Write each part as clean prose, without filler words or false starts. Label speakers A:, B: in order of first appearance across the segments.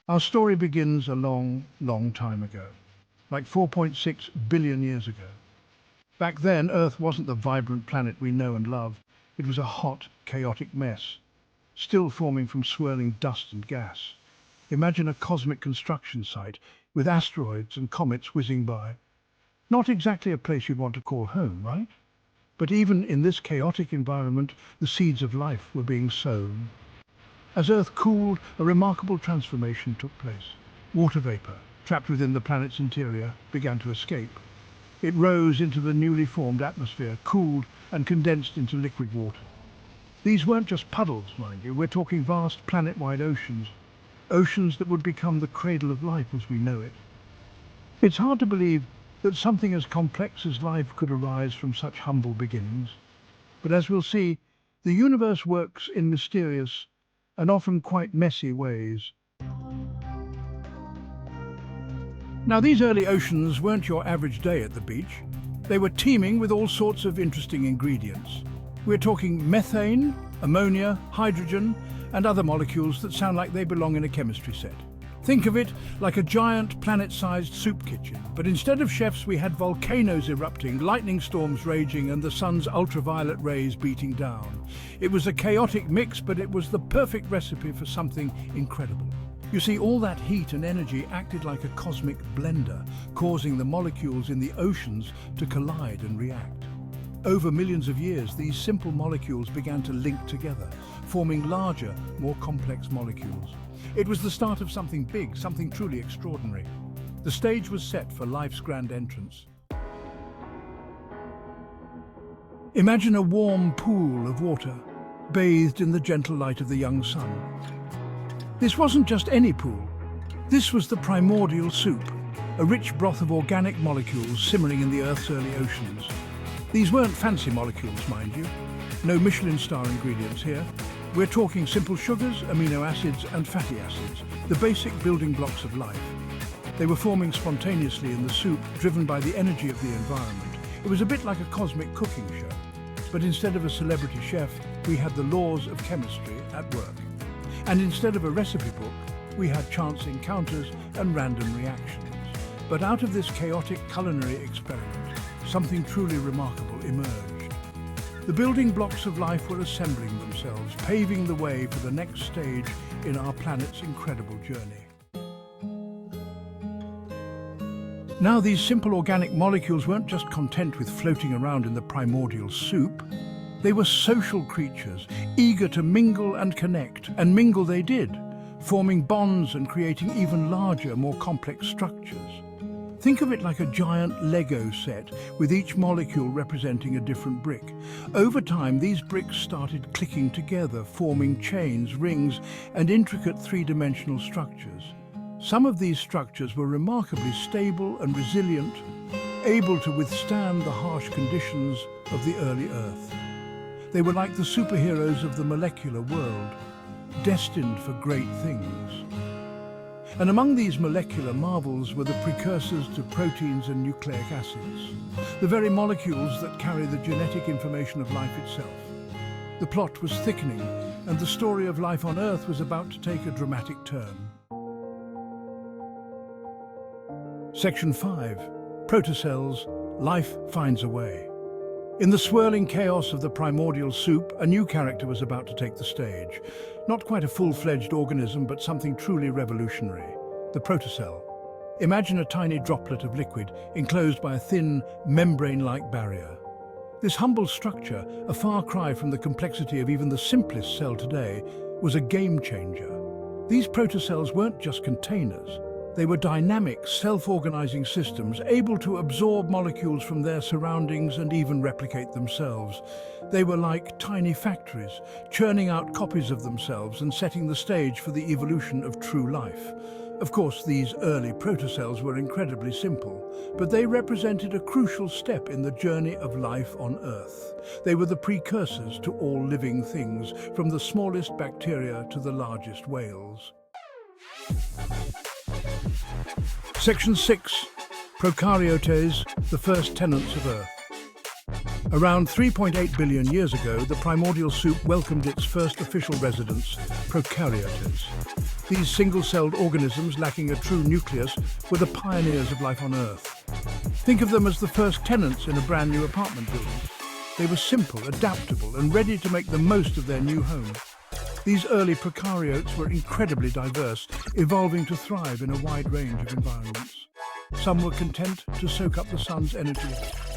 A: Our story begins a long, long time ago, like 4.6 billion years ago. Back then, Earth wasn't the vibrant planet we know and love. It was a hot, chaotic mess, still forming from swirling dust and gas. Imagine a cosmic construction site with asteroids and comets whizzing by. Not exactly a place you'd want to call home, right? But even in this chaotic environment, the seeds of life were being sown. As Earth cooled, a remarkable transformation took place. Water vapor, trapped within the planet's interior, began to escape. It rose into the newly formed atmosphere, cooled and condensed into liquid water. These weren't just puddles, mind you, we're talking vast planet-wide oceans. Oceans that would become the cradle of life as we know it. It's hard to believe that something as complex as life could arise from such humble beginnings. But as we'll see, the universe works in mysterious and often quite messy ways. Now, these early oceans weren't your average day at the beach. They were teeming with all sorts of interesting ingredients. We're talking methane, ammonia, hydrogen, and other molecules that sound like they belong in a chemistry set. Think of it like a giant planet-sized soup kitchen, but instead of chefs we had volcanoes erupting, lightning storms raging and the sun's ultraviolet rays beating down. It was a chaotic mix, but it was the perfect recipe for something incredible. You see, all that heat and energy acted like a cosmic blender, causing the molecules in the oceans to collide and react. Over millions of years, these simple molecules began to link together, forming larger, more complex molecules. It was the start of something big, something truly extraordinary. The stage was set for life's grand entrance. Imagine a warm pool of water, bathed in the gentle light of the young sun. This wasn't just any pool. This was the primordial soup, a rich broth of organic molecules simmering in the Earth's early oceans. These weren't fancy molecules, mind you. No Michelin star ingredients here. We're talking simple sugars, amino acids and fatty acids, the basic building blocks of life. They were forming spontaneously in the soup, driven by the energy of the environment. It was a bit like a cosmic cooking show. But instead of a celebrity chef, we had the laws of chemistry at work. And instead of a recipe book, we had chance encounters and random reactions. But out of this chaotic culinary experiment, something truly remarkable emerged. The building blocks of life were assembling themselves, paving the way for the next stage in our planet's incredible journey. Now, these simple organic molecules weren't just content with floating around in the primordial soup. They were social creatures, eager to mingle and connect, and mingle they did, forming bonds and creating even larger, more complex structures. Think of it like a giant Lego set, with each molecule representing a different brick. Over time, these bricks started clicking together, forming chains, rings, and intricate three-dimensional structures. Some of these structures were remarkably stable and resilient, able to withstand the harsh conditions of the early Earth. They were like the superheroes of the molecular world, destined for great things. And among these molecular marvels were the precursors to proteins and nucleic acids, the very molecules that carry the genetic information of life itself. The plot was thickening, and the story of life on Earth was about to take a dramatic turn. Section 5. Protocells. Life finds a way. In the swirling chaos of the primordial soup, a new character was about to take the stage. Not quite a full-fledged organism, but something truly revolutionary. The protocell. Imagine a tiny droplet of liquid enclosed by a thin, membrane-like barrier. This humble structure, a far cry from the complexity of even the simplest cell today, was a game-changer. These protocells weren't just containers. They were dynamic, self-organizing systems, able to absorb molecules from their surroundings and even replicate themselves. They were like tiny factories, churning out copies of themselves and setting the stage for the evolution of true life. Of course, these early protocells were incredibly simple, but they represented a crucial step in the journey of life on Earth. They were the precursors to all living things, from the smallest bacteria to the largest whales. Section 6. Prokaryotes, the first tenants of Earth. Around 3.8 billion years ago, the primordial soup welcomed its first official residents, prokaryotes. These single-celled organisms lacking a true nucleus were the pioneers of life on Earth. Think of them as the first tenants in a brand new apartment building. They were simple, adaptable, and ready to make the most of their new home. These early prokaryotes were incredibly diverse, evolving to thrive in a wide range of environments. Some were content to soak up the sun's energy,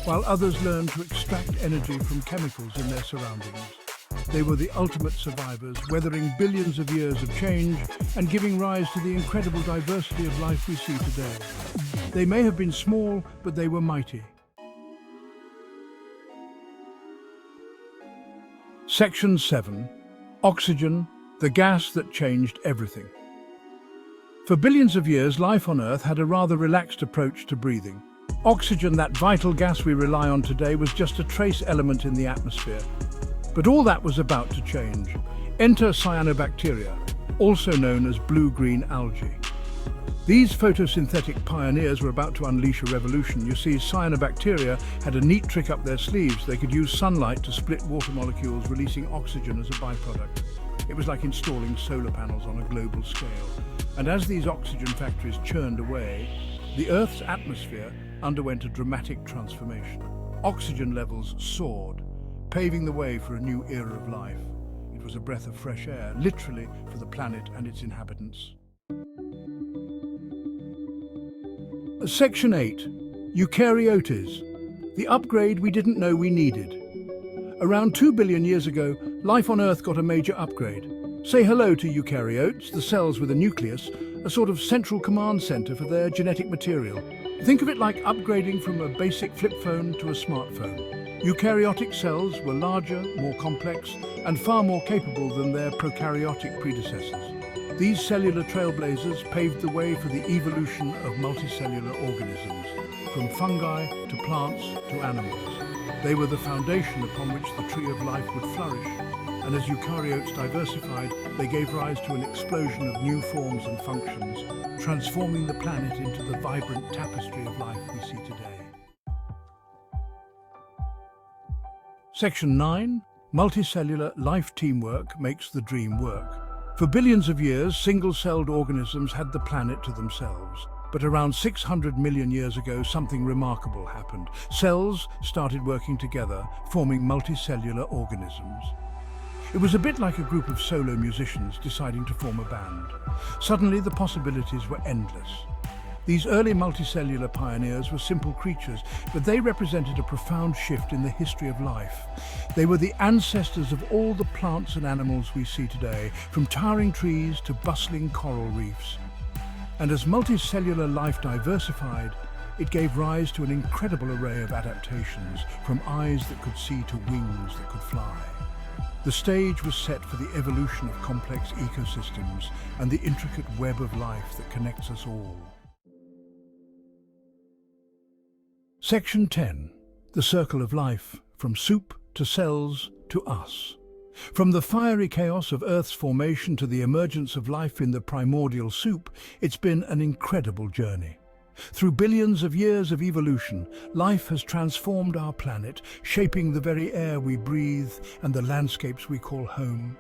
A: while others learned to extract energy from chemicals in their surroundings. They were the ultimate survivors, weathering billions of years of change and giving rise to the incredible diversity of life we see today. They may have been small, but they were mighty. Section 7. Oxygen, the gas that changed everything. For billions of years, life on Earth had a rather relaxed approach to breathing. Oxygen, that vital gas we rely on today, was just a trace element in the atmosphere. But all that was about to change. Enter cyanobacteria, also known as blue-green algae. These photosynthetic pioneers were about to unleash a revolution. You see, cyanobacteria had a neat trick up their sleeves. They could use sunlight to split water molecules, releasing oxygen as a byproduct. It was like installing solar panels on a global scale. And as these oxygen factories churned away, the Earth's atmosphere underwent a dramatic transformation. Oxygen levels soared, paving the way for a new era of life. It was a breath of fresh air, literally, for the planet and its inhabitants. Section 8. Eukaryotes, the upgrade we didn't know we needed. Around 2 billion years ago, life on Earth got a major upgrade. Say hello to eukaryotes, the cells with a nucleus, a sort of central command center for their genetic material. Think of it like upgrading from a basic flip phone to a smartphone. Eukaryotic cells were larger, more complex, and far more capable than their prokaryotic predecessors. These cellular trailblazers paved the way for the evolution of multicellular organisms, from fungi to plants to animals. They were the foundation upon which the tree of life would flourish, and as eukaryotes diversified, they gave rise to an explosion of new forms and functions, transforming the planet into the vibrant tapestry of life we see today. Section 9. Multicellular life teamwork makes the dream work. For billions of years, single-celled organisms had the planet to themselves. But around 600 million years ago, something remarkable happened. Cells started working together, forming multicellular organisms. It was a bit like a group of solo musicians deciding to form a band. Suddenly, the possibilities were endless. These early multicellular pioneers were simple creatures, but they represented a profound shift in the history of life. They were the ancestors of all the plants and animals we see today, from towering trees to bustling coral reefs. And as multicellular life diversified, it gave rise to an incredible array of adaptations, from eyes that could see to wings that could fly. The stage was set for the evolution of complex ecosystems and the intricate web of life that connects us all. Section 10. The circle of life, from soup to cells to us. From the fiery chaos of Earth's formation to the emergence of life in the primordial soup, it's been an incredible journey. Through billions of years of evolution, life has transformed our planet, shaping the very air we breathe and the landscapes we call home.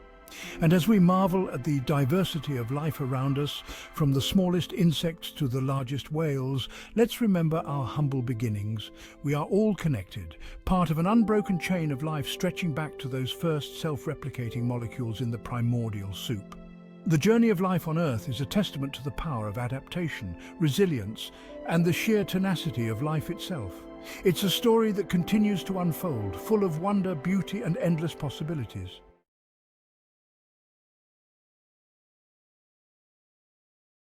A: And as we marvel at the diversity of life around us, from the smallest insects to the largest whales, let's remember our humble beginnings. We are all connected, part of an unbroken chain of life stretching back to those first self-replicating molecules in the primordial soup. The journey of life on Earth is a testament to the power of adaptation, resilience, and the sheer tenacity of life itself. It's a story that continues to unfold, full of wonder, beauty, and endless possibilities.